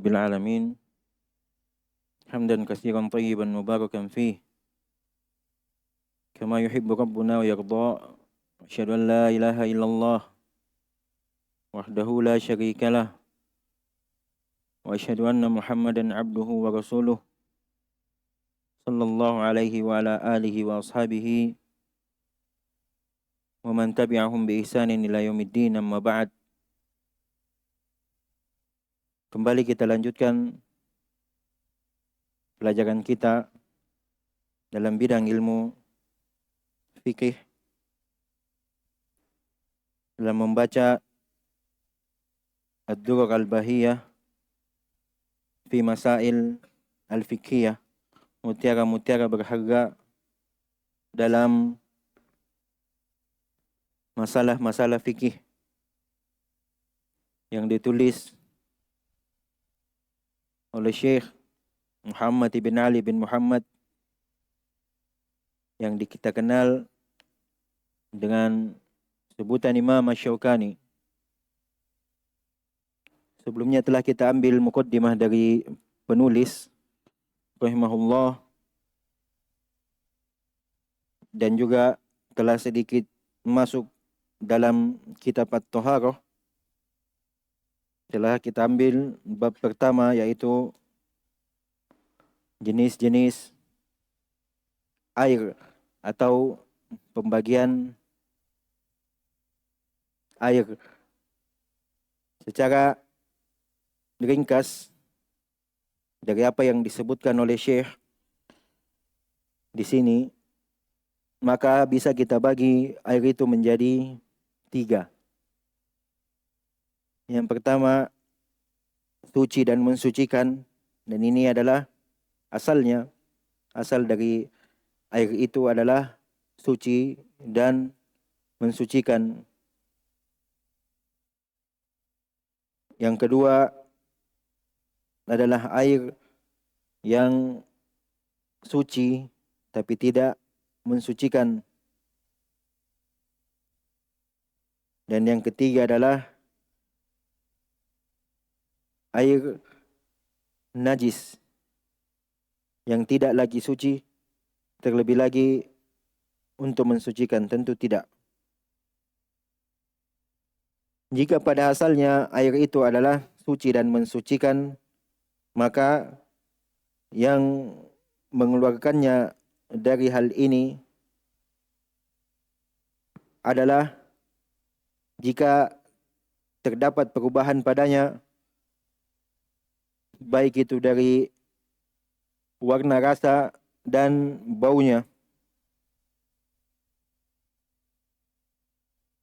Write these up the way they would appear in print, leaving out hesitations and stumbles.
rabbil alamin hamdan katsiran tayyiban mubarakan fih kama yuhibbu rabbuna wa yarda. Asyhadu an la ilaha illallah wahdahu la syarikalah wa asyhadu anna Muhammadan abduhu wa rasuluh sallallahu alaihi wa ala alihi wa ashabihi wa man tabi'ahum bi ihsanin ila yaumiddin. Amma ba'd. Kembali kita lanjutkan pelajaran kita dalam bidang ilmu fikih dalam membaca Ad-Durar Al-Bahiyah fi Masail Al-Fiqhiyah, mutiara-mutiara berharga dalam masalah-masalah fikih yang ditulis oleh Syekh Muhammad ibn Ali bin Muhammad yang kita kenal dengan sebutan Imam Asy-Syaukani. Sebelumnya telah kita ambil muqaddimah dari penulis rahimahullah dan juga telah sedikit masuk dalam kitab At-Thaharah. Telah kita ambil bab pertama, yaitu jenis-jenis air atau pembagian air. Secara ringkas dari apa yang disebutkan oleh Syekh di sini, maka bisa kita bagi air itu menjadi 3. Yang pertama, suci dan mensucikan, dan ini adalah asalnya. Asal dari air itu adalah suci dan mensucikan. Yang kedua adalah air yang suci tapi tidak mensucikan. Dan yang ketiga adalah air najis yang tidak lagi suci, terlebih lagi untuk mensucikan, tentu tidak. Jika pada asalnya air itu adalah suci dan mensucikan, maka yang mengeluarkannya dari hal ini adalah jika terdapat perubahan padanya, baik itu dari warna, rasa, dan baunya.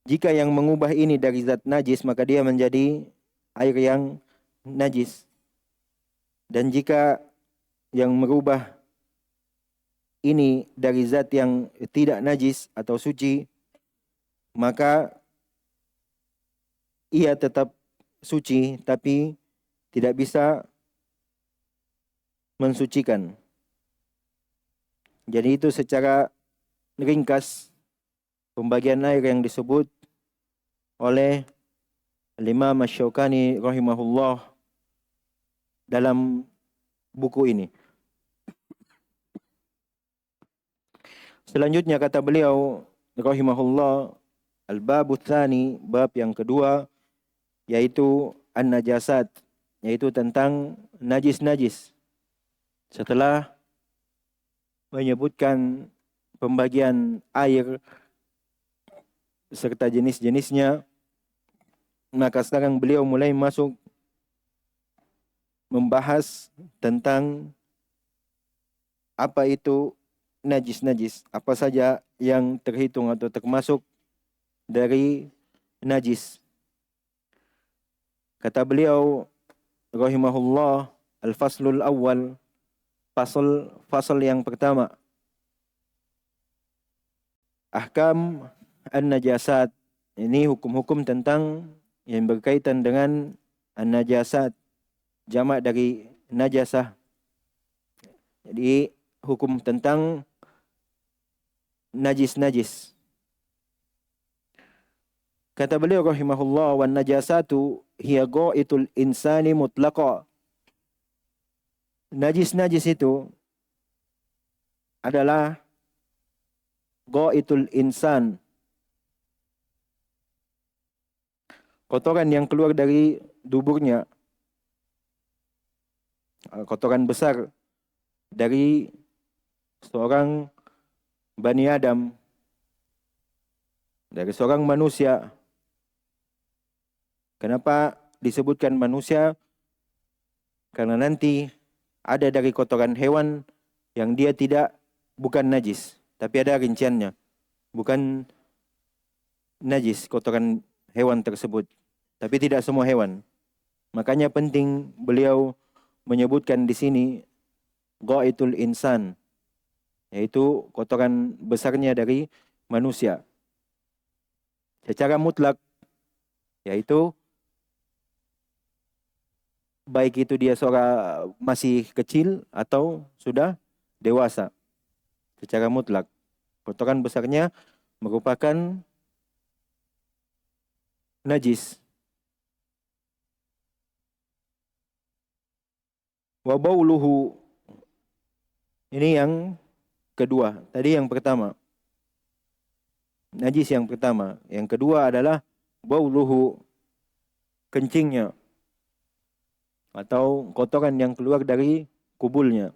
Jika yang mengubah ini dari zat najis, maka dia menjadi air yang najis. Dan jika yang merubah ini dari zat yang tidak najis atau suci, maka ia tetap suci tapi tidak bisa mensucikan. Jadi itu secara ringkas pembagian air yang disebut oleh Imam Asy-Syaukani rahimahullah dalam buku ini. Selanjutnya kata beliau rahimahullah, al-babu tsani, bab yang kedua, yaitu an-najasat, yaitu tentang najis-najis. Setelah menyebutkan pembagian air serta jenis-jenisnya, maka sekarang beliau mulai masuk membahas tentang apa itu najis-najis, apa saja yang terhitung atau termasuk dari najis. Kata beliau rahimahullah, al-faslul awal, fasal yang pertama, ahkam an-najasat. Ini hukum-hukum tentang yang berkaitan dengan an-najasat, jamak dari najasah. Jadi hukum tentang najis-najis. Kata beliau rahimahullah, wan najasatu hiya ga'itul insani mutlaqa. najis-najis itu adalah ghaitul insan, kotoran yang keluar dari duburnya, kotoran besar dari seorang Bani Adam, dari seorang manusia. Kenapa disebutkan manusia? Karena nanti ada dari kotoran hewan yang dia bukan najis, tapi ada rinciannya. Bukan najis kotoran hewan tersebut, tapi tidak semua hewan. Makanya penting beliau menyebutkan di sini ghaitul insan, yaitu kotoran besarnya dari manusia. Secara mutlak, yaitu baik itu dia seorang masih kecil atau sudah dewasa. Secara mutlak, kotoran besarnya merupakan najis. Wa bauluhu, ini yang kedua. Tadi yang pertama, najis yang pertama. Yang kedua adalah bauluhu, kencingnya atau kotoran yang keluar dari kubulnya.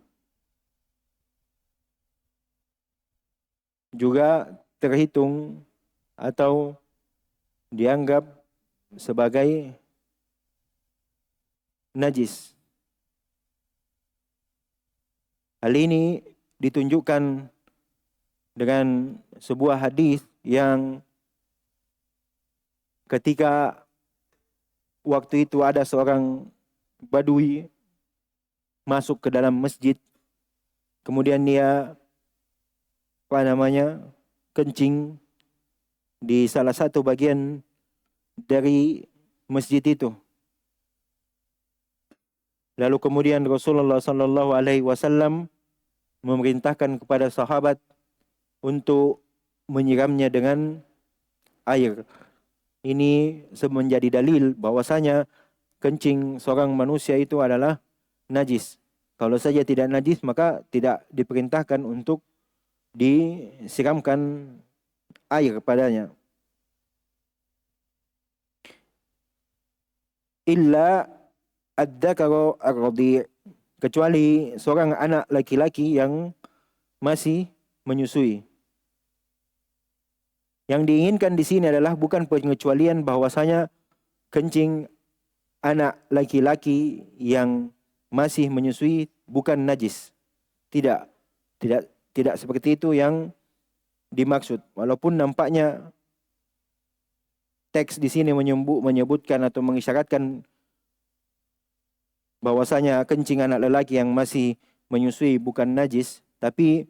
Juga terhitung atau dianggap sebagai najis. Hal ini ditunjukkan dengan sebuah hadis yang ketika waktu itu ada seorang Badui masuk ke dalam masjid, kemudian dia kencing di salah satu bagian dari masjid itu. Lalu kemudian Rasulullah Sallallahu Alaihi Wasallam memerintahkan kepada sahabat untuk menyiramnya dengan air. Ini menjadi dalil bahwasanya kencing seorang manusia itu adalah najis. Kalau saja tidak najis, maka tidak diperintahkan untuk disiramkan air padanya. Illa ad-dzakaru ar-radhi', kecuali seorang anak laki-laki yang masih menyusui. Yang diinginkan di sini adalah bukan pengecualian bahwasanya kencing anak laki-laki yang masih menyusui bukan najis. Tidak seperti itu yang dimaksud. Walaupun nampaknya teks di sini menyebutkan atau mengisyaratkan bahwasanya kencing anak lelaki yang masih menyusui bukan najis, tapi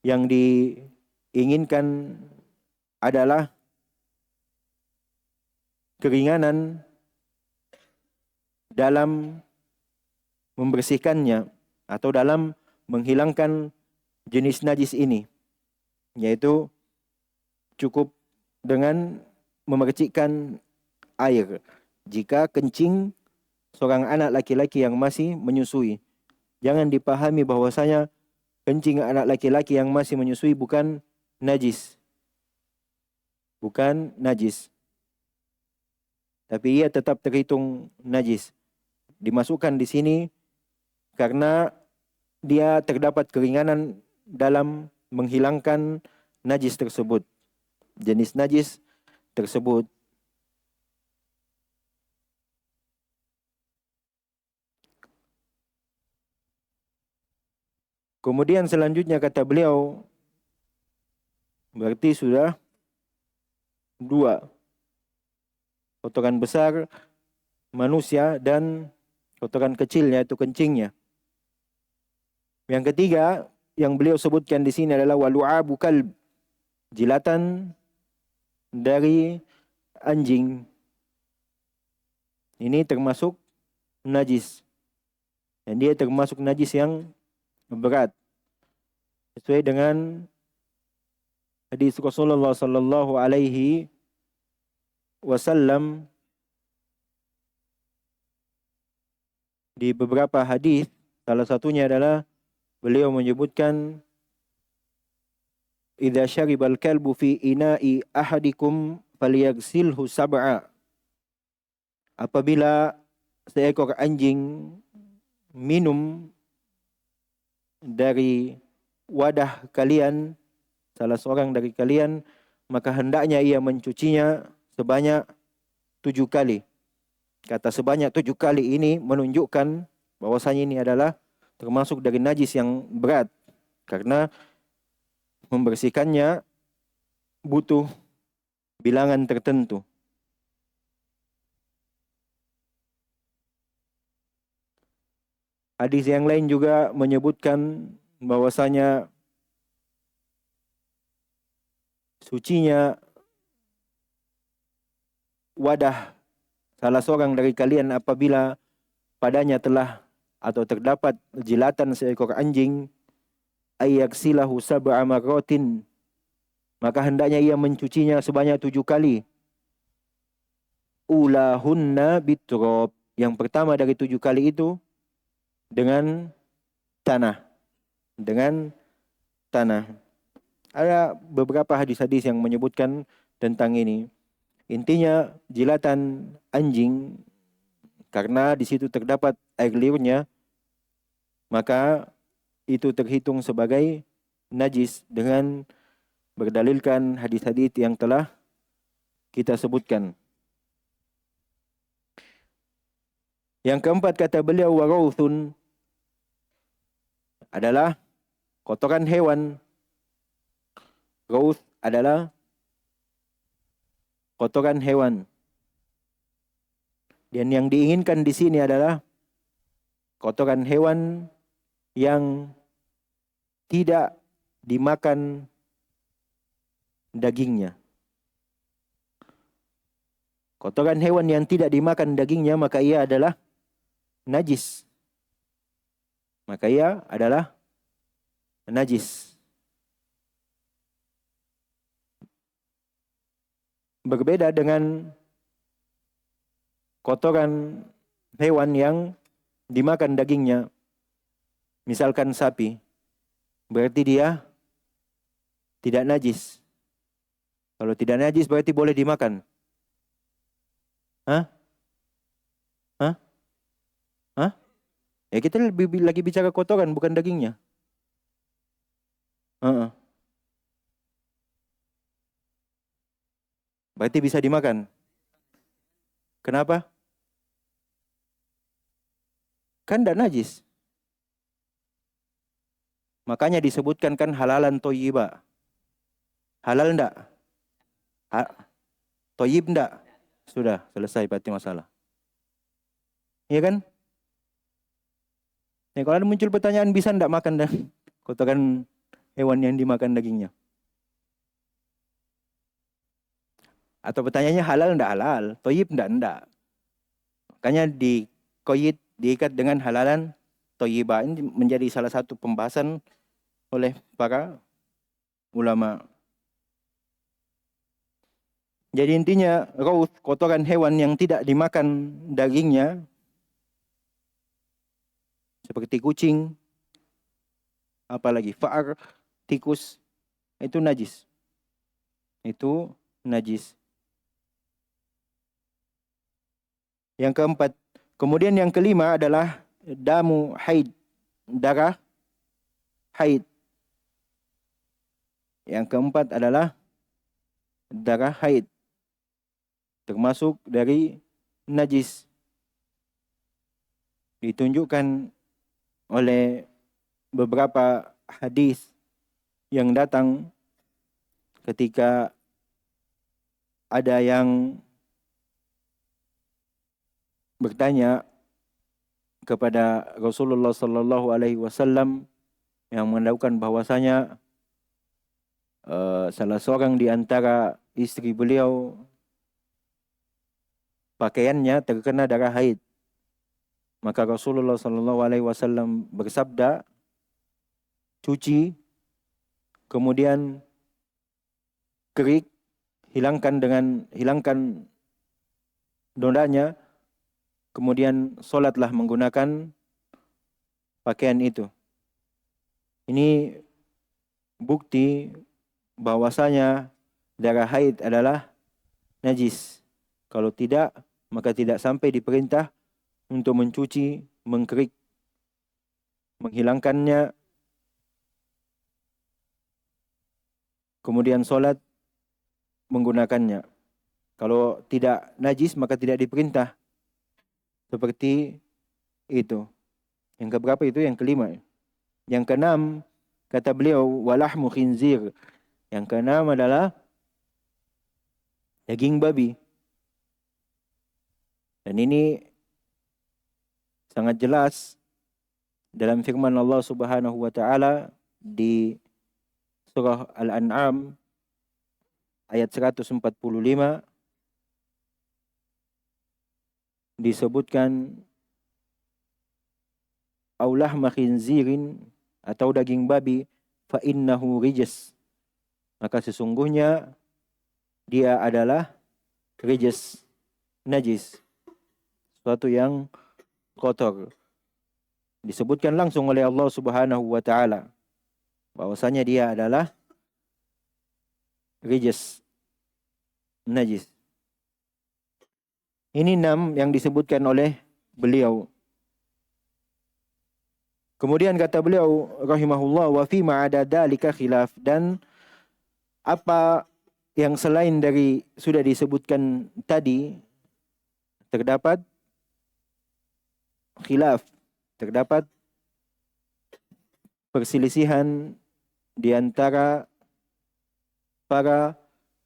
yang diinginkan adalah keringanan dalam membersihkannya atau dalam menghilangkan jenis najis ini, yaitu cukup dengan memercikkan air jika kencing seorang anak laki-laki yang masih menyusui. Jangan dipahami bahwasanya kencing anak laki-laki yang masih menyusui bukan najis. Bukan najis. Tapi ia tetap terhitung najis. Dimasukkan di sini karena dia terdapat keringanan dalam menghilangkan najis tersebut. Jenis najis tersebut. Kemudian selanjutnya kata beliau, berarti sudah dua. Kotoran besar manusia dan kotoran kecil yaitu kencingnya. Yang ketiga yang beliau sebutkan di sini adalah walu'abu kalb, jilatan dari anjing. Ini termasuk najis. Dan dia termasuk najis yang berat. Sesuai dengan hadis Rasulullah sallallahu alaihi wasallam, di beberapa hadis Salah satunya adalah beliau menyebutkan idza syaribal kalbu fi ina'i ahadikum falyaghsilhu sab'a. Apabila seekor anjing minum dari wadah kalian, salah seorang dari kalian, maka hendaknya ia mencucinya sebanyak 7 kali. Kata sebanyak 7 kali ini menunjukkan bahwasanya ini adalah termasuk dari najis yang berat. Karena membersihkannya butuh bilangan tertentu. Hadis yang lain juga menyebutkan bahwasanya sucinya wadah salah seorang dari kalian apabila padanya telah atau terdapat jilatan seekor anjing, ayyaksilahu sab'a marratin, maka hendaknya ia mencucinya sebanyak 7 kali. Ulahunna biturab, yang pertama dari 7 kali itu dengan tanah. Dengan tanah. Ada beberapa hadis-hadis yang menyebutkan tentang ini. Intinya jilatan anjing, karena di situ terdapat air liurnya, maka itu terhitung sebagai najis dengan berdalilkan hadis-hadis yang telah kita sebutkan. Yang keempat kata beliau, warawthun adalah kotoran hewan. Rawth adalah kotoran hewan. Dan yang diinginkan di sini adalah kotoran hewan yang tidak dimakan dagingnya. Kotoran hewan yang tidak dimakan dagingnya, maka ia adalah najis. Maka ia adalah najis. Berbeda dengan kotoran hewan yang dimakan dagingnya. Misalkan sapi, berarti dia tidak najis. Kalau tidak najis berarti boleh dimakan. Hah? Hah? Hah? Ya kita lagi bicara kotoran, bukan dagingnya. Berarti bisa dimakan. Kenapa? Kan tidak najis. Makanya disebutkan kan halalan thayyibah. Halal enggak? Thayyib enggak? Sudah selesai berarti masalah. Iya kan? Ya, kalau ada muncul pertanyaan, bisa enggak makan dah kotoran hewan yang dimakan dagingnya? Atau pertanyaannya halal enggak? Halal. Thayyib enggak? Makanya diikat dengan halalan thayyibah. Ini menjadi salah satu pembahasan oleh para ulama. Jadi intinya rawth, kotoran hewan yang tidak dimakan dagingnya, seperti kucing, apalagi fa'ar, tikus, itu najis. Itu najis. Yang keempat. Kemudian yang kelima adalah damu haid, darah haid. Yang keempat adalah darah haid, termasuk dari najis. Ditunjukkan oleh beberapa hadis yang datang ketika ada yang bertanya kepada Rasulullah sallallahu alaihi wasallam yang mendapatkan bahwasanya salah seorang di antara istri beliau pakaiannya terkena darah haid. Maka Rasulullah sallallahu alaihi wasallam bersabda, cuci, kemudian kerik, hilangkan nodanya, kemudian solatlah menggunakan pakaian itu. Ini bukti bahwasanya darah haid adalah najis. Kalau tidak, maka tidak sampai diperintah untuk mencuci, mengkerik, menghilangkannya, kemudian sholat menggunakannya. Kalau tidak najis, maka tidak diperintah. Seperti itu. Yang keberapa itu? Yang kelima. Yang keenam, kata beliau, walahmu khinzir. Yang keenam adalah daging babi. Dan ini sangat jelas dalam firman Allah Subhanahu wa taala di surah Al-An'am ayat 145 disebutkan aulah khinzirin atau daging babi fa innahu rijs, maka sesungguhnya dia adalah rijs, najis, sesuatu yang kotor. Disebutkan langsung oleh Allah Subhanahu wa taala bahwasanya dia adalah rijs, najis. Ini 6 yang disebutkan oleh beliau. Kemudian kata beliau rahimahullah, wa fi ma ada dzalika khilaf, dan apa yang selain dari sudah disebutkan tadi terdapat khilaf, terdapat perselisihan di antara para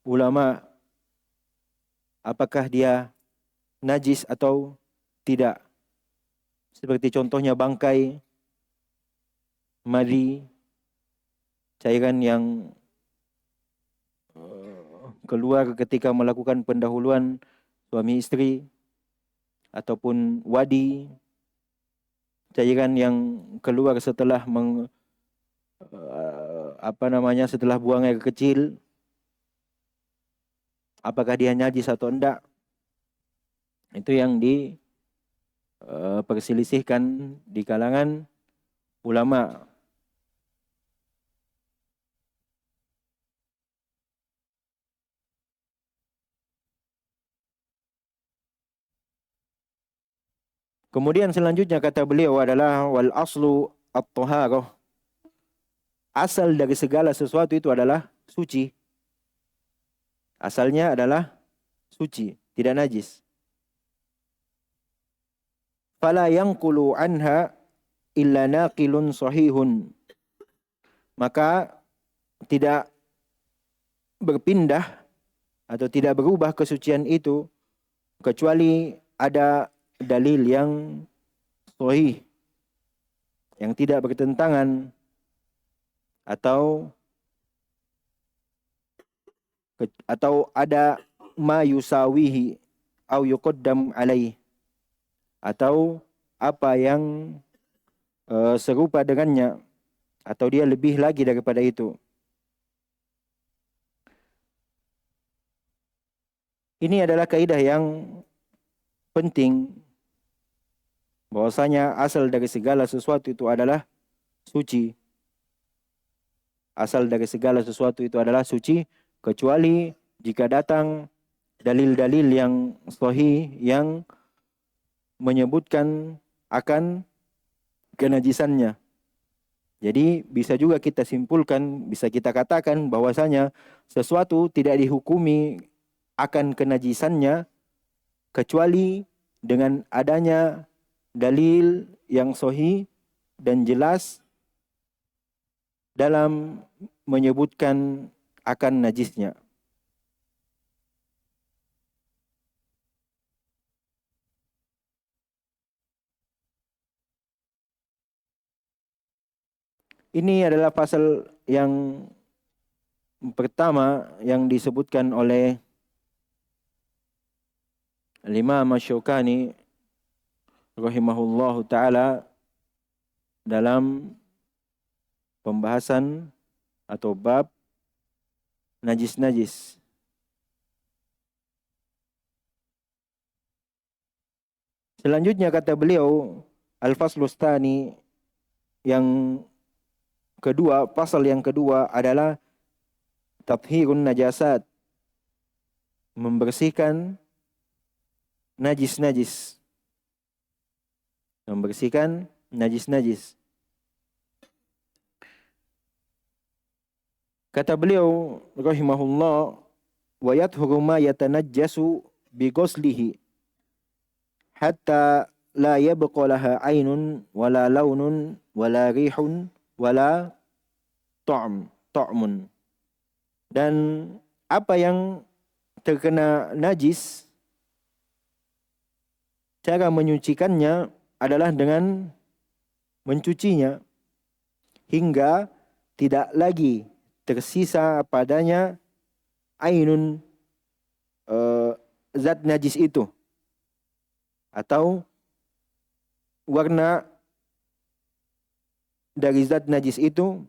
ulama apakah dia najis atau tidak. Seperti contohnya bangkai, madi, cairan yang keluar ketika melakukan pendahuluan suami istri, ataupun wadi, cairan yang keluar setelah setelah buang air kecil, apakah dia najis atau enggak. Itu yang diperselisihkan di kalangan ulama. Kemudian selanjutnya kata beliau adalah wal aslu at-taharah. Asal dari segala sesuatu itu adalah suci. Asalnya adalah suci, tidak najis. Fala yanqulu anha illa naqilun sahihun. Maka tidak berpindah atau tidak berubah kesucian itu kecuali ada dalil yang sahih, yang tidak bertentangan, atau ada ma yusawihi au yuqaddam alaih, atau apa yang serupa dengannya atau dia lebih lagi daripada itu. Ini adalah kaidah yang penting, bahwasanya asal dari segala sesuatu itu adalah suci. Asal dari segala sesuatu itu adalah suci, kecuali jika datang dalil-dalil yang sahih yang menyebutkan akan kenajisannya. Jadi bisa juga kita simpulkan, bisa kita katakan bahwasanya sesuatu tidak dihukumi akan kenajisannya kecuali dengan adanya dalil yang sahih dan jelas dalam menyebutkan akan najisnya. Ini adalah pasal yang pertama yang disebutkan oleh Imam Asy-Syaukani rahimahullahu taala dalam pembahasan atau bab najis-najis. Selanjutnya kata beliau, al-faslus tsani, yang kedua, pasal yang kedua adalah tathhirun najasat, membersihkan najis-najis. Membersihkan najis-najis. Kata beliau rahimahullah, wa yathuru ma yatanajjasu bi ghuslihi hatta la yabqa laha ainun wala launun wala rihun wala ta'mun. Dan apa yang terkena najis, cara menyucikannya adalah dengan mencucinya hingga tidak lagi tersisa padanya ainun, zat najis itu, atau warna dari zat najis itu,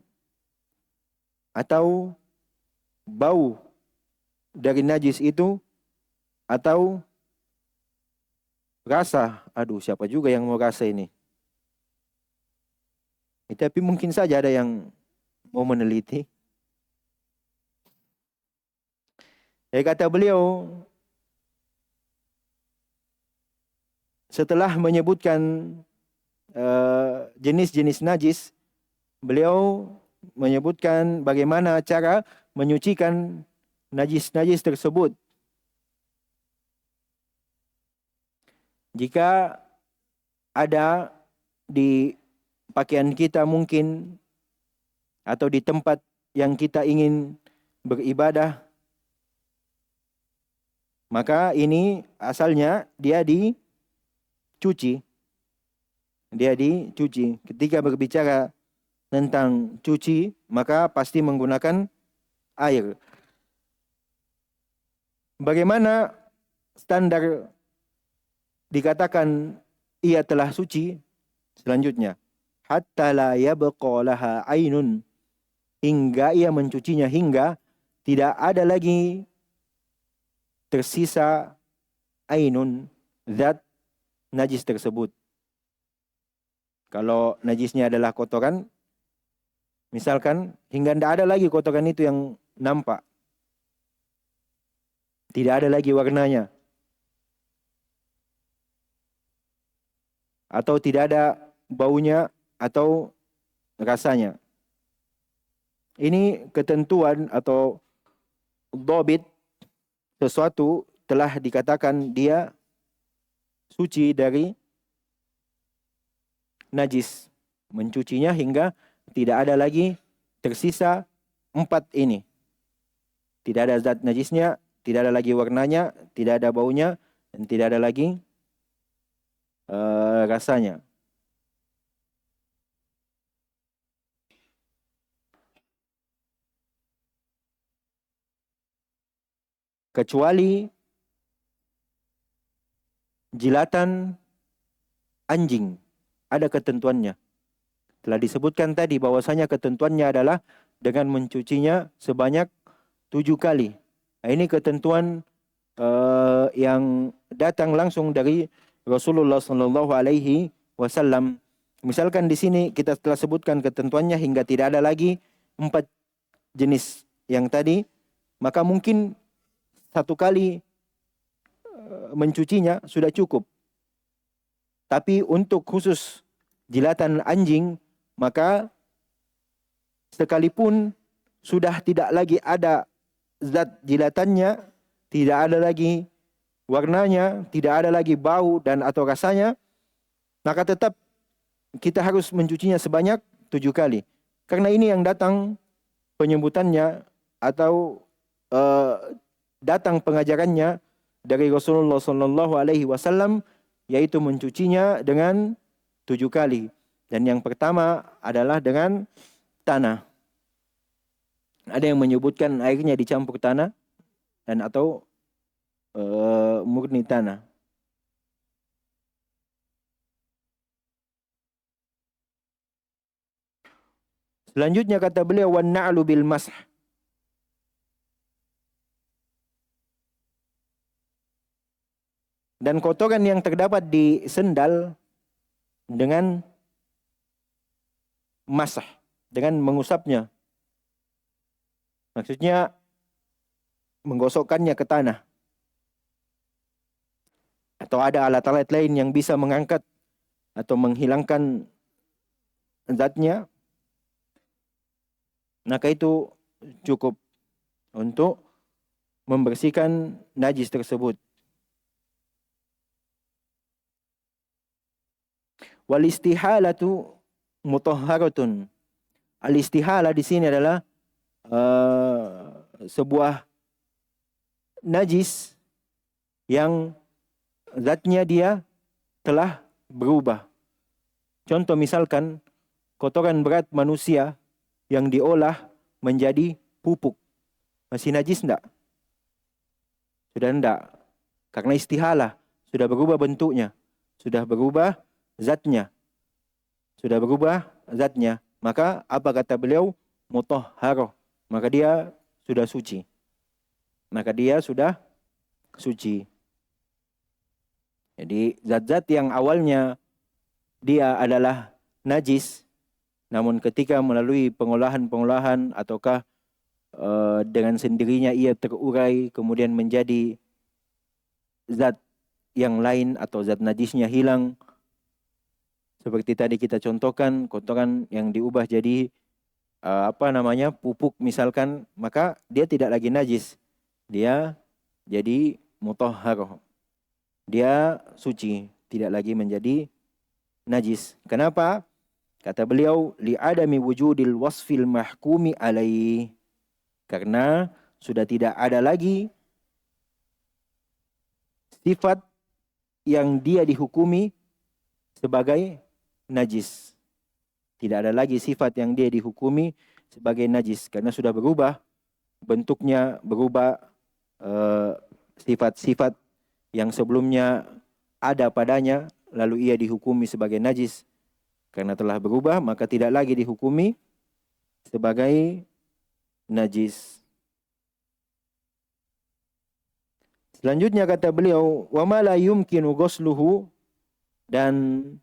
atau bau dari najis itu, atau rasa. Aduh, siapa juga yang mau rasa ini? Tapi mungkin saja ada yang mau meneliti. Kata beliau, setelah menyebutkan jenis-jenis najis, beliau menyebutkan bagaimana cara menyucikan najis-najis tersebut. Jika ada di pakaian kita mungkin, atau di tempat yang kita ingin beribadah, maka ini asalnya dia dicuci. Dia dicuci. Ketika berbicara tentang cuci, maka pasti menggunakan air. Bagaimana standar dikatakan ia telah suci? Selanjutnya, hatta la yabqa laha ainun, hingga ia mencucinya hingga tidak ada lagi tersisa ainun, zat najis tersebut. Kalau najisnya adalah kotoran, misalkan hingga tidak ada lagi kotoran itu yang nampak, tidak ada lagi warnanya, atau tidak ada baunya atau rasanya. Ini ketentuan atau dhabit, sesuatu telah dikatakan dia suci dari najis, mencucinya hingga tidak ada lagi tersisa 4 ini. Tidak ada zat najisnya, tidak ada lagi warnanya, tidak ada baunya, dan tidak ada lagi rasanya. Kecuali jilatan anjing, ada ketentuannya. Telah disebutkan tadi bahwasanya ketentuannya adalah dengan mencucinya sebanyak 7 kali. Nah, ini ketentuan yang datang langsung dari Rasulullah Sallallahu Alaihi Wasallam. Misalkan di sini kita telah sebutkan ketentuannya hingga tidak ada lagi 4 jenis yang tadi, maka mungkin 1 kali mencucinya sudah cukup. Tapi untuk khusus jilatan anjing, maka sekalipun sudah tidak lagi ada zat jilatannya, tidak ada lagi warnanya, tidak ada lagi bau dan atau rasanya, maka tetap kita harus mencucinya sebanyak 7 kali. Karena ini yang datang penyebutannya atau datang pengajarannya dari Rasulullah Sallallahu Alaihi Wasallam, yaitu mencucinya dengan 7 kali. Dan yang pertama adalah dengan tanah. Ada yang menyebutkan airnya dicampur tanah dan atau murni tanah. Selanjutnya kata beliau, wan na'lu bil masah. Dan kotoran yang terdapat di sendal dengan masah, dengan mengusapnya. Maksudnya menggosokkannya ke tanah. Atau ada alat-alat lain yang bisa mengangkat atau menghilangkan zatnya, maka itu cukup untuk membersihkan najis tersebut. Wal istihalatu mutahharatun. Al istihala di sini adalah sebuah najis yang zatnya dia telah berubah. Contoh misalkan kotoran berat manusia yang diolah menjadi pupuk. Masih najis enggak? Sudah enggak. Karena istihalah. Sudah berubah bentuknya. Sudah berubah zatnya. Sudah berubah zatnya. Maka apa kata beliau? Mutahharah. Maka dia sudah suci. Maka dia sudah suci. Jadi zat-zat yang awalnya dia adalah najis, namun ketika melalui pengolahan-pengolahan ataukah dengan sendirinya ia terurai kemudian menjadi zat yang lain atau zat najisnya hilang. Seperti tadi kita contohkan kotoran yang diubah jadi pupuk misalkan, maka dia tidak lagi najis. Dia jadi mutahharah. Dia suci, tidak lagi menjadi najis. Kenapa? Kata beliau, li'adami wujudil wasfil mahkumi alaih. Karena sudah tidak ada lagi sifat yang dia dihukumi sebagai najis. Tidak ada lagi sifat yang dia dihukumi sebagai najis. Karena sudah berubah bentuknya, berubah sifat-sifat yang sebelumnya ada padanya, lalu ia dihukumi sebagai najis. Karena telah berubah, maka tidak lagi dihukumi sebagai najis. Selanjutnya kata beliau, wa ma la yumkinu ghusluhu, dan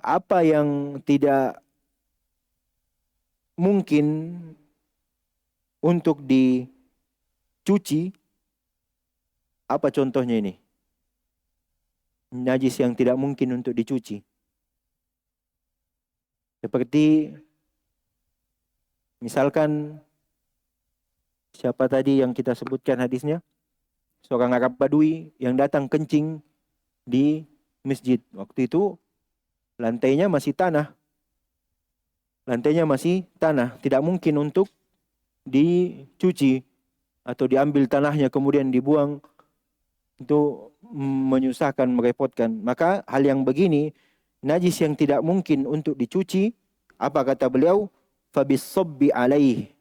apa yang tidak mungkin untuk dicuci. Apa contohnya ini? Najis yang tidak mungkin untuk dicuci. Seperti misalkan siapa tadi yang kita sebutkan hadisnya? Seorang Arab Badui yang datang kencing di masjid. Waktu itu lantainya masih tanah. Lantainya masih tanah. Tidak mungkin untuk dicuci atau diambil tanahnya kemudian dibuang. Itu menyusahkan, merepotkan. Maka hal yang begini, najis yang tidak mungkin untuk dicuci, apa kata beliau? Fabis-sabbi alaih.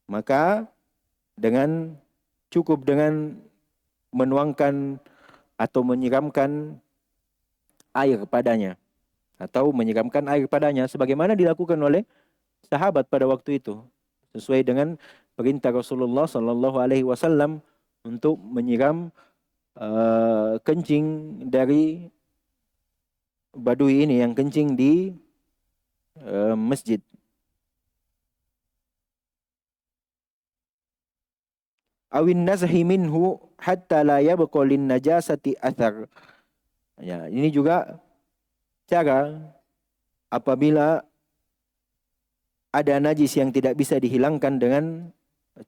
Maka cukup dengan menuangkan atau menyiramkan air padanya. Atau menyiramkan air padanya sebagaimana dilakukan oleh sahabat pada waktu itu. Sesuai dengan perintah Rasulullah SAW untuk menyiram kencing dari Badui ini yang kencing di masjid. Awin nazhi minhu hatta la yabqa lin najasati athar. Ya, ini juga cara apabila ada najis yang tidak bisa dihilangkan dengan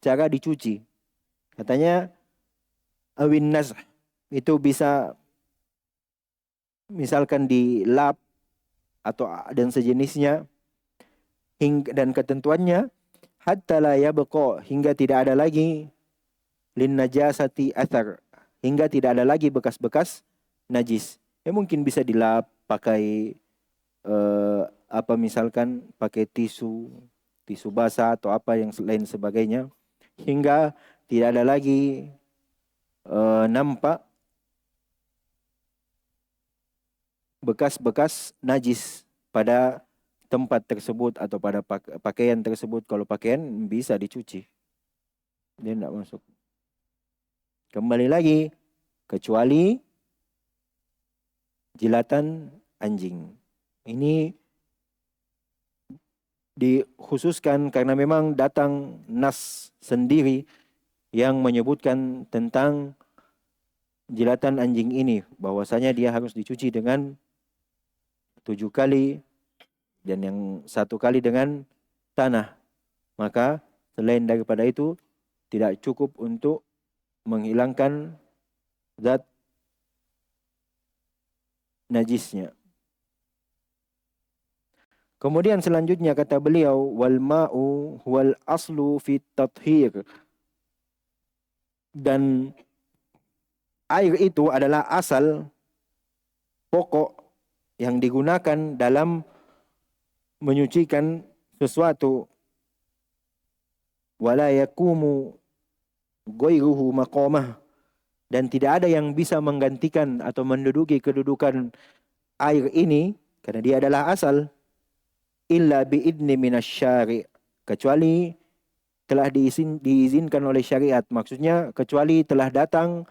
cara dicuci. Katanya awin nazh itu bisa misalkan dilap atau dan sejenisnya, dan ketentuannya hatta la yabqa, hingga tidak ada lagi lin najasati athar, hingga tidak ada lagi bekas-bekas najis. Ya mungkin bisa dilap pakai misalkan pakai tisu basah atau apa yang lain sebagainya, hingga tidak ada lagi nampak bekas-bekas najis pada tempat tersebut atau pada pakaian tersebut. Kalau pakaian bisa dicuci, dia tidak masuk. Kembali lagi, kecuali jilatan anjing. Ini dikhususkan karena memang datang nas sendiri yang menyebutkan tentang jilatan anjing ini, bahwasanya dia harus dicuci dengan 7 kali dan yang 1 kali dengan tanah. Maka selain daripada itu tidak cukup untuk menghilangkan zat najisnya. Kemudian selanjutnya kata beliau, wal ma'u huwal aslu fit tathhir. Dan air itu adalah asal pokok yang digunakan dalam menyucikan sesuatu. Wala yakumu ghairuhu maqamah. Dan tidak ada yang bisa menggantikan atau menduduki kedudukan air ini karena dia adalah asal, illa biidni minasyari', kecuali telah diizinkan oleh syariat. Maksudnya kecuali telah datang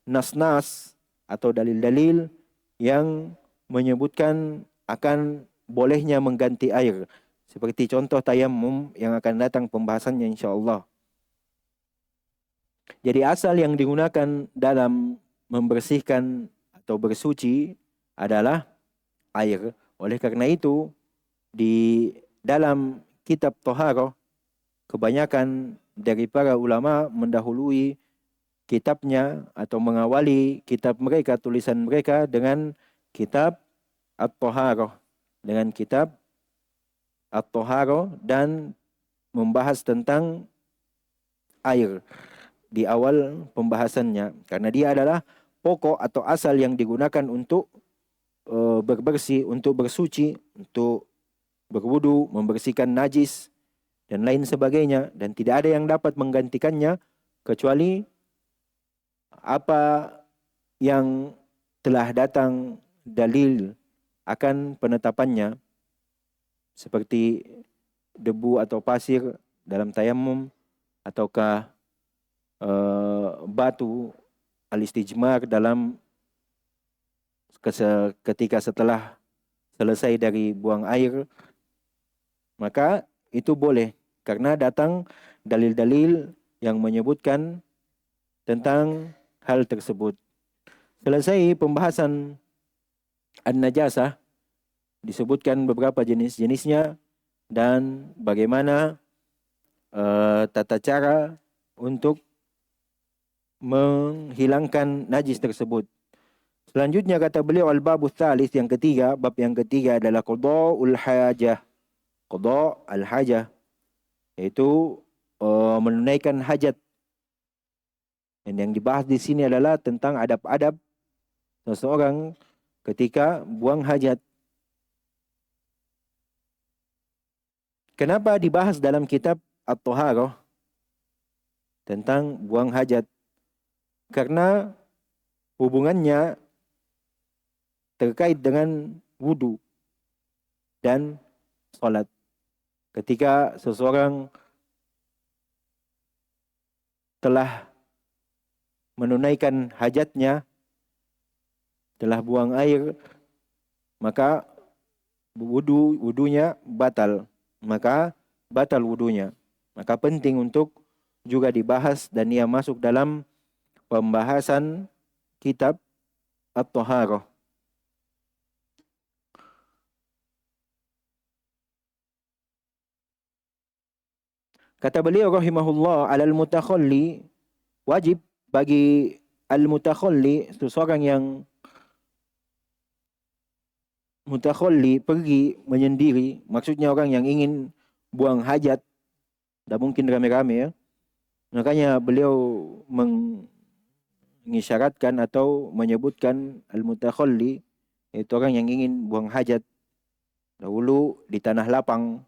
nas-nas atau dalil-dalil yang menyebutkan akan bolehnya mengganti air. Seperti contoh tayammum yang akan datang pembahasannya insyaallah. Jadi asal yang digunakan dalam membersihkan atau bersuci adalah air. Oleh karena itu di dalam kitab Thaharah kebanyakan dari para ulama mendahului kitabnya atau mengawali kitab mereka, tulisan mereka dengan kitab At-Thaharah, dengan kitab At-Thaharah dan membahas tentang air di awal pembahasannya karena dia adalah pokok atau asal yang digunakan untuk berbersih, untuk bersuci, untuk berwudu, membersihkan najis dan lain sebagainya, dan tidak ada yang dapat menggantikannya kecuali apa yang telah datang dalil akan penetapannya, seperti debu atau pasir dalam tayammum, ataukah batu al-istijmar dalam ketika setelah selesai dari buang air, maka itu boleh karena datang dalil-dalil yang menyebutkan tentang hal tersebut. Selesai pembahasan an-najasah, disebutkan beberapa jenis-jenisnya dan bagaimana tata cara untuk menghilangkan najis tersebut. Selanjutnya kata beliau al-babus tsalits, yang ketiga, bab yang ketiga adalah qada'ul hajah. Qada' al-hajah yaitu menunaikan hajat. Dan yang dibahas di sini adalah tentang adab-adab seseorang ketika buang hajat. Kenapa dibahas dalam kitab At-Thaharah tentang buang hajat? Karena hubungannya terkait dengan wudu dan salat. Ketika seseorang telah menunaikan hajatnya, telah buang air, maka wudunya batal. Maka batal wudunya. Maka penting untuk juga dibahas dan ia masuk dalam pembahasan kitab At-Thaharah. Kata beliau rahimahullah, alal mutakhalli, wajib bagi al-mutakhalli, seseorang yang mutakhalli, pergi menyendiri, maksudnya orang yang ingin buang hajat, tidak mungkin rame-rame ya. Makanya beliau mengisyaratkan atau menyebutkan al-mutakhalli, yaitu orang yang ingin buang hajat dahulu di tanah lapang.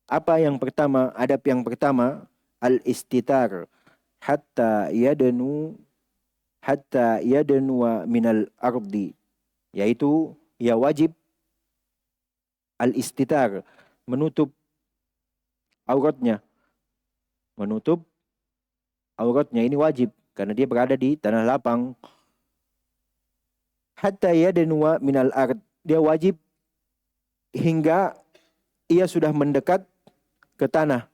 Apa yang pertama, adab yang pertama, al-istitar hatta yadnu minal ardi, yaitu ia wajib al-istitar, menutup auratnya. Menutup auratnya ini wajib karena dia berada di tanah lapang. Hatta yadnu minal ard, dia wajib hingga ia sudah mendekat ke tanah.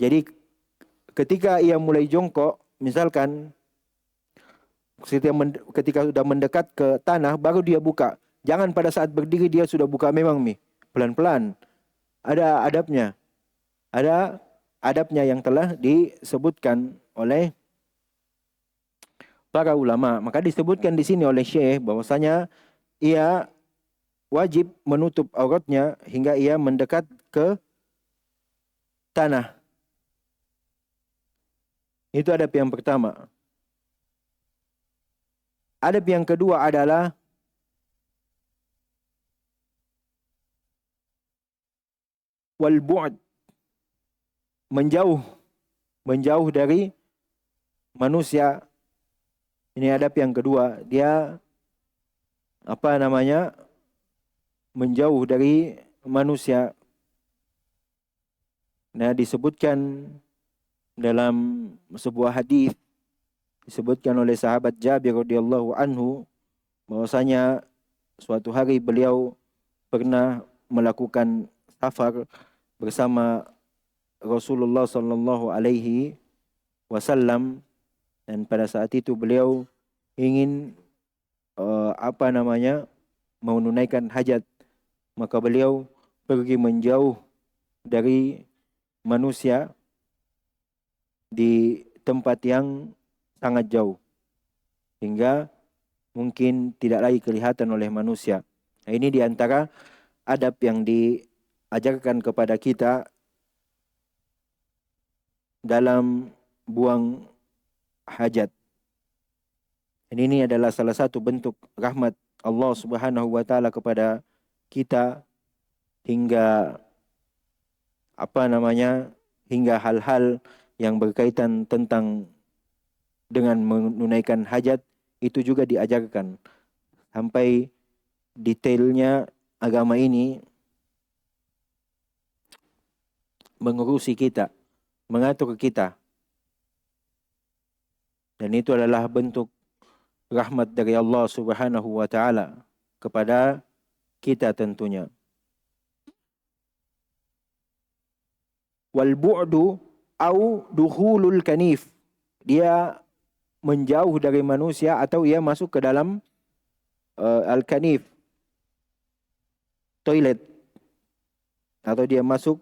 Jadi ketika ia mulai jongkok, misalkan ketika sudah mendekat ke tanah, baru dia buka. Jangan pada saat berdiri dia sudah buka memang pelan-pelan. Ada adabnya. Ada adabnya yang telah disebutkan oleh para ulama. Maka disebutkan di sini oleh Syekh bahwasanya ia wajib menutup auratnya hingga ia mendekat ke tanah. Itu adab yang pertama. Adab yang kedua adalah wal bu'd, menjauh dari manusia. Ini adab yang kedua, dia menjauh dari manusia. Nah, disebutkan dalam sebuah hadis disebutkan oleh sahabat Jabir radhiyallahu anhu bahwasanya suatu hari beliau pernah melakukan safar bersama Rasulullah sallallahu alaihi wasallam, dan pada saat itu beliau ingin menunaikan hajat, maka beliau pergi menjauh dari manusia di tempat yang sangat jauh hingga mungkin tidak lagi kelihatan oleh manusia. Nah, ini diantara adab yang diajarkan kepada kita dalam buang hajat. Dan ini adalah salah satu bentuk rahmat Allah Subhanahu wa taala kepada kita hingga hingga hal-hal yang berkaitan tentang dengan menunaikan hajat itu juga diajarkan. Sampai detailnya agama ini mengurusi kita, mengatur kita. Dan itu adalah bentuk rahmat dari Allah Subhanahu wa taala kepada kita tentunya. Wal bu'du au dukhulul kanif. Dia menjauh dari manusia atau ia masuk ke dalam al-kanif, toilet, atau dia masuk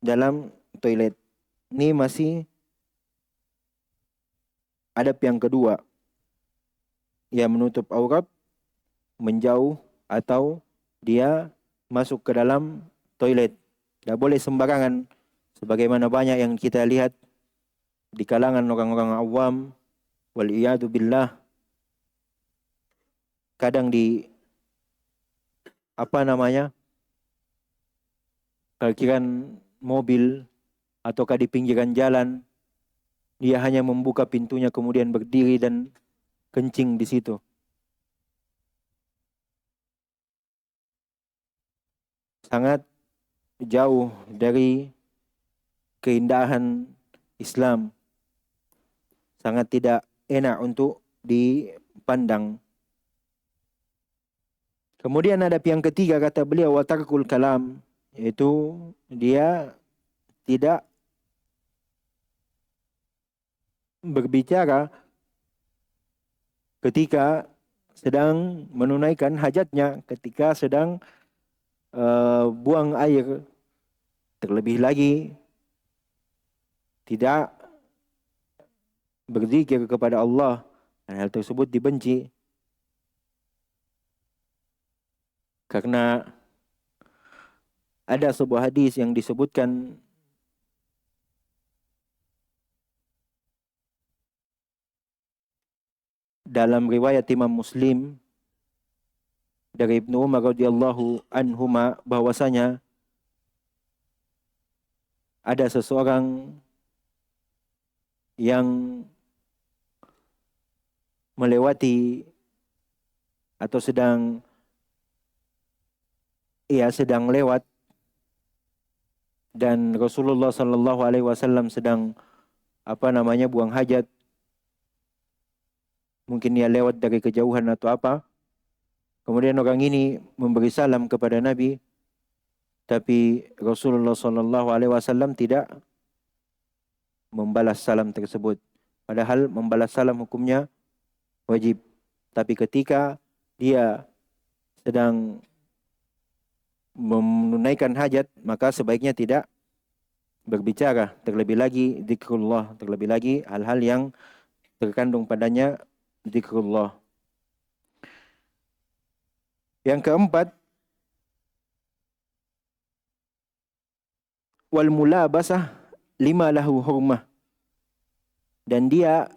dalam toilet. Ini masih adab yang kedua. Ia menutup aurat, menjauh, atau dia masuk ke dalam toilet. Tidak boleh sembarangan, sebagaimana banyak yang kita lihat di kalangan orang-orang awam, wal'iyadu billah, kadang di parkiran mobil ataukah di pinggiran jalan, dia hanya membuka pintunya kemudian berdiri dan kencing di situ. Sangat jauh dari keindahan Islam. Sangat tidak enak untuk dipandang. Kemudian adab yang ketiga kata beliau wa tarkul kalam, yaitu dia tidak berbicara ketika sedang menunaikan hajatnya, ketika sedang buang air. Terlebih lagi tidak berzikir kepada Allah, dan hal tersebut dibenci karena ada sebuah hadis yang disebutkan dalam riwayat Imam Muslim dari Ibnu Umar radhiyallahu anhuma bahwasanya ada seseorang yang melewati atau sedang lewat, dan Rasulullah sallallahu alaihi wasallam sedang buang hajat. Mungkin dia lewat dari kejauhan atau apa. Kemudian orang ini memberi salam kepada Nabi. tapi Rasulullah SAW tidak membalas salam tersebut. Padahal membalas salam hukumnya wajib. Tapi ketika dia sedang menunaikan hajat, maka sebaiknya tidak berbicara. Terlebih lagi zikrullah, terlebih lagi hal-hal yang terkandung padanya zikrullah. Yang keempat, wal mulabasah lima lahu hurmah. Dan dia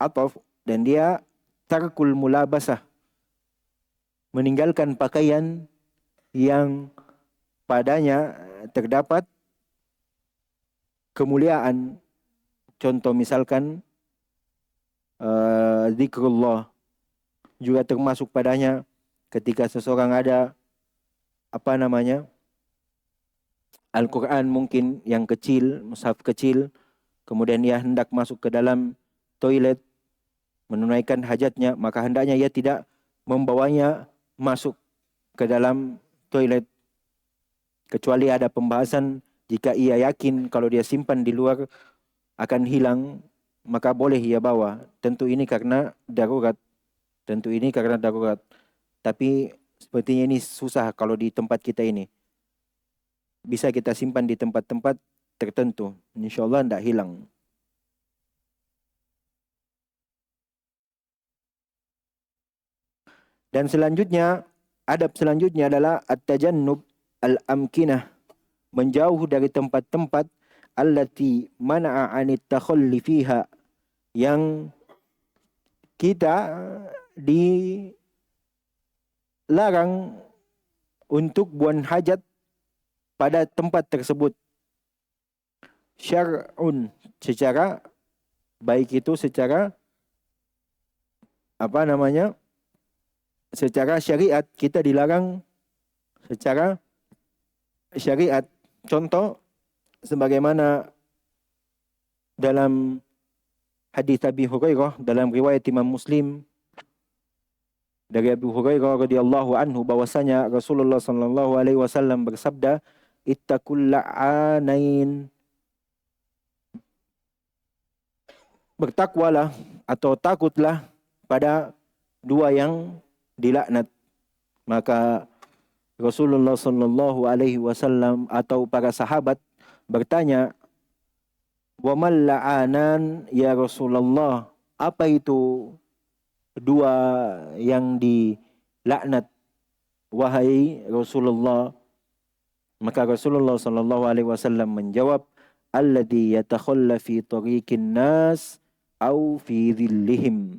ataf, dan dia tarkul mulabasah, meninggalkan pakaian yang padanya terdapat kemuliaan. Contoh misalkan zikrullah, juga termasuk padanya ketika seseorang ada Al-Quran mungkin yang kecil, mushaf kecil, kemudian ia hendak masuk ke dalam toilet menunaikan hajatnya, maka hendaknya ia tidak membawanya masuk ke dalam toilet, kecuali ada pembahasan jika ia yakin kalau dia simpan di luar akan hilang, maka boleh ia bawa. Tentu ini karena darurat. Tapi sepertinya ini susah kalau di tempat kita ini. Bisa kita simpan di tempat-tempat tertentu. InsyaAllah tidak hilang. Dan selanjutnya, adab selanjutnya adalah at-tajannub al-amkinah. Menjauh dari tempat-tempat allati mana'a anit takhalli fiha, yang kita dilarang untuk buang hajat pada tempat tersebut. Syar'un, secara baik itu secara secara syariat, kita dilarang secara syariat. Contoh sebagaimana dalam hadis Abi Hurairah dalam riwayat Imam Muslim dari Abu Hurairah radhiyallahu anhu, bahwasanya Rasulullah sallallahu alaihi wasallam bersabda, ittaqul la'anain, bertakwalah atau takutlah pada dua yang dilaknat. Maka Rasulullah sallallahu alaihi wasallam atau para sahabat bertanya, wa mal la'anan ya Rasulullah, apa itu dua yang dilaknat wahai Rasulullah? Maka Rasulullah sallallahu alaihi wasallam menjawab, alladhi yatakhalla fi tariqin nas au fi dhillihim.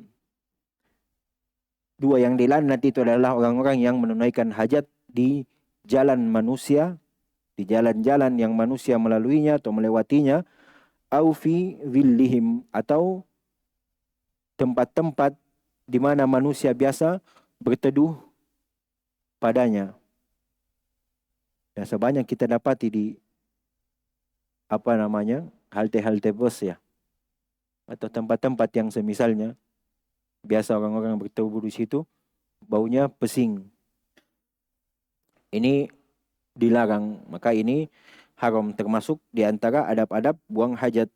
Dua yang dilaknat itu adalah orang-orang yang menunaikan hajat di jalan manusia, di jalan-jalan yang manusia melaluinya atau melewatinya, au fi dhillihim, atau tempat-tempat di mana manusia biasa berteduh padanya. Dan sebanyak kita dapati di halte-halte bus ya, atau tempat-tempat yang semisalnya, biasa orang-orang berteduh di situ, baunya pesing. Ini dilarang, maka ini haram, termasuk di antara adab-adab buang hajat.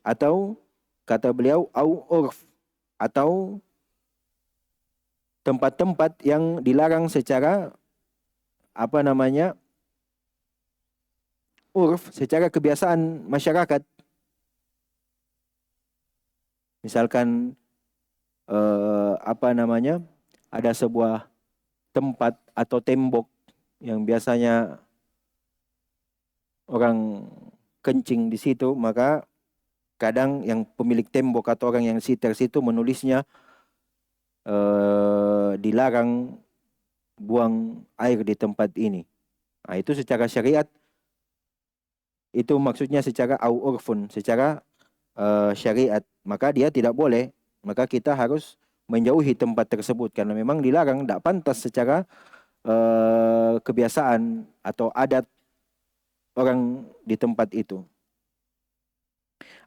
Atau kata beliau au urf, atau tempat-tempat yang dilarang secara urf, secara kebiasaan masyarakat. Misalkan ada sebuah tempat atau tembok yang biasanya orang kencing di situ, maka kadang yang pemilik tembok atau orang yang sekitar situ menulisnya dilarang buang air di tempat ini. Nah, itu secara syariat, itu maksudnya secara au urfun, secara syariat, maka dia tidak boleh. Maka kita harus menjauhi tempat tersebut karena memang dilarang, tidak pantas secara kebiasaan atau adat orang di tempat itu.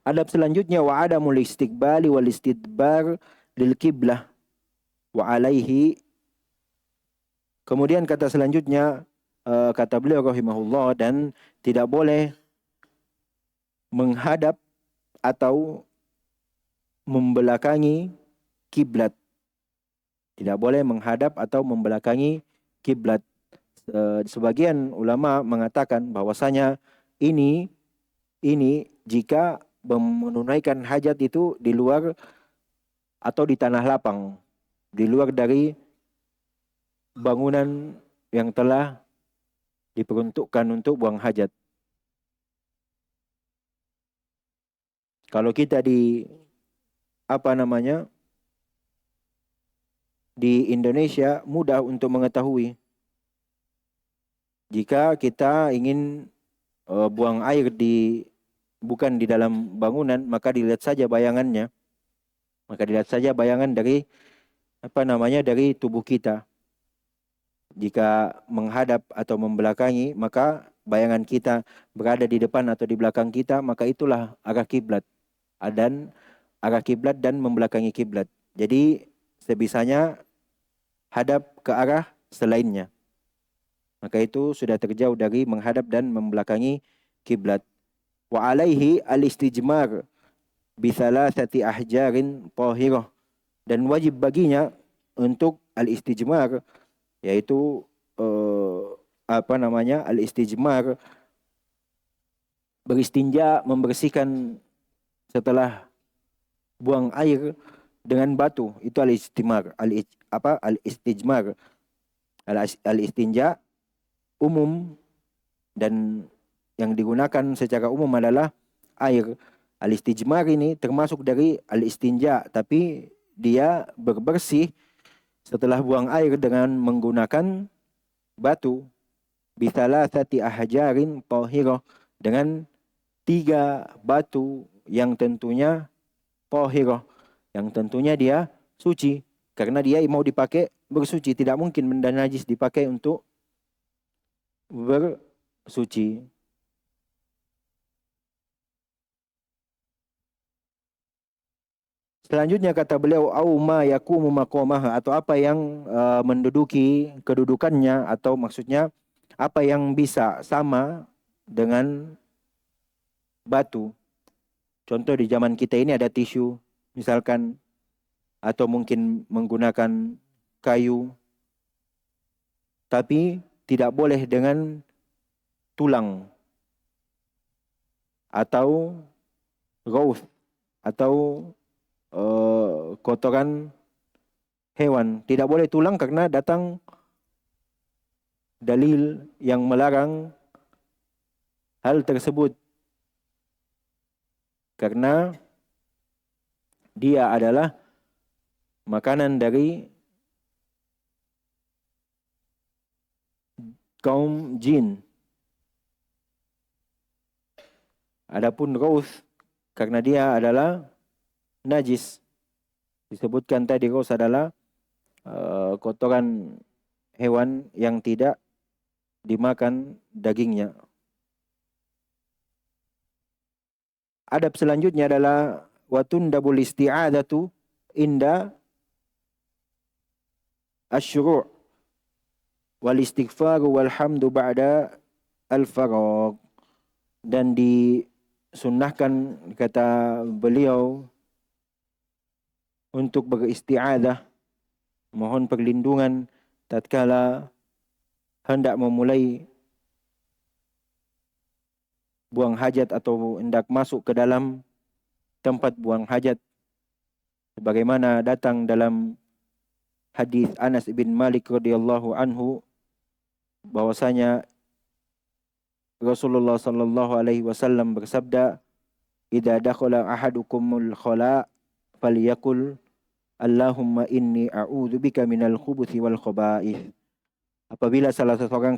Adab selanjutnya, wa adamul istiqbali wal istidbar lil qiblah wa alaihi. Kemudian kata selanjutnya, kata beliau rahimahullah, dan tidak boleh menghadap atau membelakangi kiblat. Tidak boleh menghadap atau membelakangi kiblat. Sebagian ulama mengatakan bahwasanya ini jika menunaikan hajat itu di luar atau di tanah lapang, di luar dari bangunan yang telah diperuntukkan untuk buang hajat. Kalau kita di di Indonesia mudah untuk mengetahui. Jika kita ingin buang air bukan di dalam bangunan, maka dilihat saja bayangannya. Maka dilihat saja bayangan dari dari tubuh kita. Jika menghadap atau membelakangi, maka bayangan kita berada di depan atau di belakang kita, maka itulah arah kiblat. Dan arah kiblat dan membelakangi kiblat. Jadi sebisanya hadap ke arah selainnya. Maka itu sudah terjauh dari menghadap dan membelakangi kiblat. Wa alaihi al-istijmar bi thalathati ahjarin tahirah, dan wajib baginya untuk al-istijmar, yaitu al-istijmar, beristinja, membersihkan setelah buang air dengan batu. Itu al-istijmar. Al-istijmar. Al-istinja umum dan yang digunakan secara umum adalah air. Al-istijmar ini termasuk dari al-istinja, tapi dia berbersih setelah buang air dengan menggunakan batu. Bithalathati ahjarin tahirah, dengan 3 batu yang tentunya tahirah, yang tentunya dia suci, karena dia mau dipakai bersuci. Tidak mungkin benda najis dipakai untuk bersuci. Selanjutnya kata beliau, au ma yakumu maqamaha, atau apa yang menduduki kedudukannya, atau maksudnya apa yang bisa sama dengan batu. Contoh di zaman kita ini ada tisu misalkan, atau mungkin menggunakan kayu, tapi tidak boleh dengan tulang atau gauth atau kotoran hewan. Tidak boleh tulang karena datang dalil yang melarang hal tersebut, karena dia adalah makanan dari kaum jin. Adapun gauth, karena dia adalah najis. Disebutkan tadi gauth adalah kotoran hewan yang tidak dimakan dagingnya. Adab selanjutnya adalah watundabul isti'adatu inda asyru' wal istighfaru walhamdu ba'da al-faragh. Dan disunnahkan, kata beliau, untuk beristi'adah, mohon perlindungan tatkala hendak memulai buang hajat atau hendak masuk ke dalam tempat buang hajat, sebagaimana datang dalam hadis Anas bin Malik radhiyallahu anhu bahwasanya Rasulullah sallallahu alaihi wasallam bersabda, "Idza dakhala ahadukumul khala falyakul Allahumma inni a'udzubika minal khubuthi wal khaba'ith." Apabila salah seorang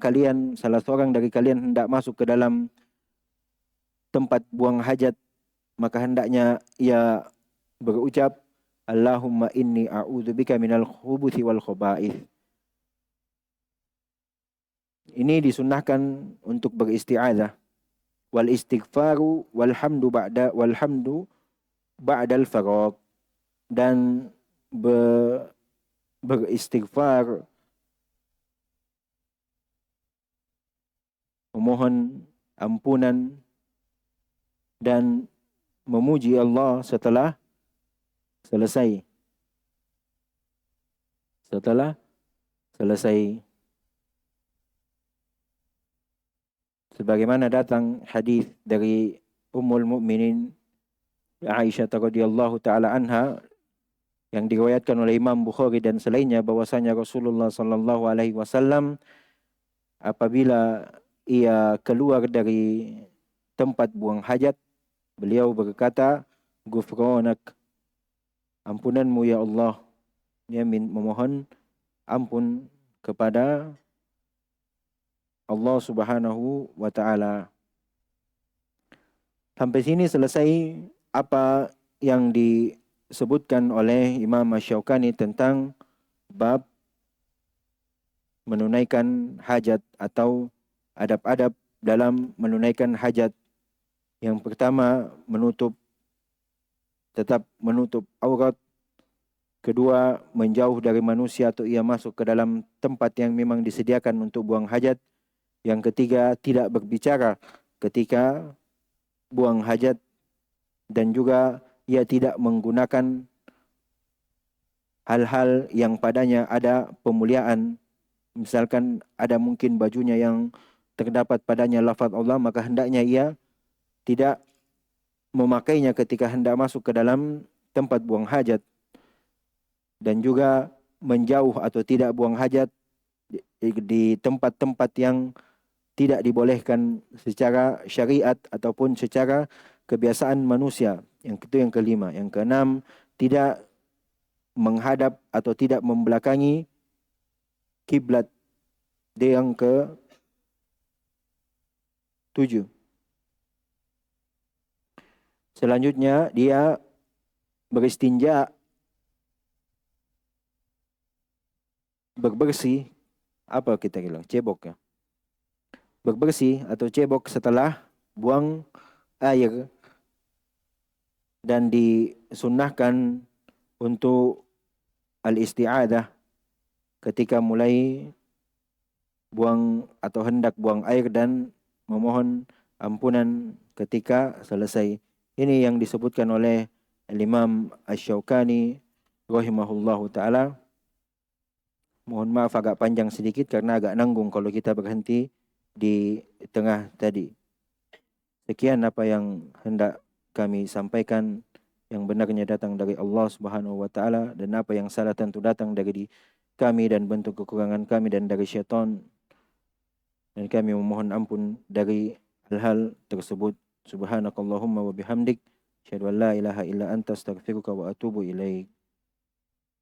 dari kalian hendak masuk ke dalam tempat buang hajat, maka hendaknya ia berucap, Allahumma inni a'udzubika minal khubuthi wal khaba'ith. Ini disunnahkan untuk beristi'adzah. Wal istighfaru walhamdu ba'dal faragh, dan beristighfar memohon ampunan dan memuji Allah setelah selesai. Sebagaimana datang hadis dari Ummul Mukminin Aisyah radhiyallahu taala anha yang diriwayatkan oleh Imam Bukhari dan selainnya, bahwasanya Rasulullah sallallahu alaihi wasallam apabila ia keluar dari tempat buang hajat, beliau berkata, "Ghufranak, ampunanmu ya Allah." Dia memohon ampun kepada Allah Subhanahu wa taala. Sampai sini selesai apa yang disebutkan oleh Imam Asy-Syaukani tentang bab menunaikan hajat atau adab-adab dalam menunaikan hajat. Yang pertama, tetap menutup aurat. Kedua, menjauh dari manusia atau ia masuk ke dalam tempat yang memang disediakan untuk buang hajat. Yang ketiga, tidak berbicara ketika buang hajat. Dan juga ia tidak menggunakan hal-hal yang padanya ada pemuliaan. Misalkan ada mungkin bajunya yang terdapat padanya lafaz Allah, maka hendaknya ia tidak memakainya ketika hendak masuk ke dalam tempat buang hajat. Dan juga menjauh atau tidak buang hajat di tempat-tempat yang tidak dibolehkan secara syariat ataupun secara kebiasaan manusia. Yang itu yang kelima. Yang keenam, tidak menghadap atau tidak membelakangi kiblat. Dia yang ke-7. Selanjutnya dia beristinja, berbersih, apa kita bilang, cebok ya. Berbersih atau cebok setelah buang air, dan disunnahkan untuk al-isti'adah ketika mulai buang atau hendak buang air dan memohon ampunan ketika selesai. Ini yang disebutkan oleh Imam Asy-Syaukani rahimahullahu taala. Mohon maaf agak panjang sedikit karena agak nanggung kalau kita berhenti di tengah tadi. Sekian apa yang hendak kami sampaikan, yang benarnya datang dari Allah Subhanahu wa taala, dan apa yang salah tentu datang dari kami dan bentuk kekurangan kami dan dari syaitan. Dan kami memohon ampun dari hal-hal tersebut. Subhanakallahumma wa bihamdik, asyhadu an la ilaha illa anta, astaghfiruka wa atubu ilaik.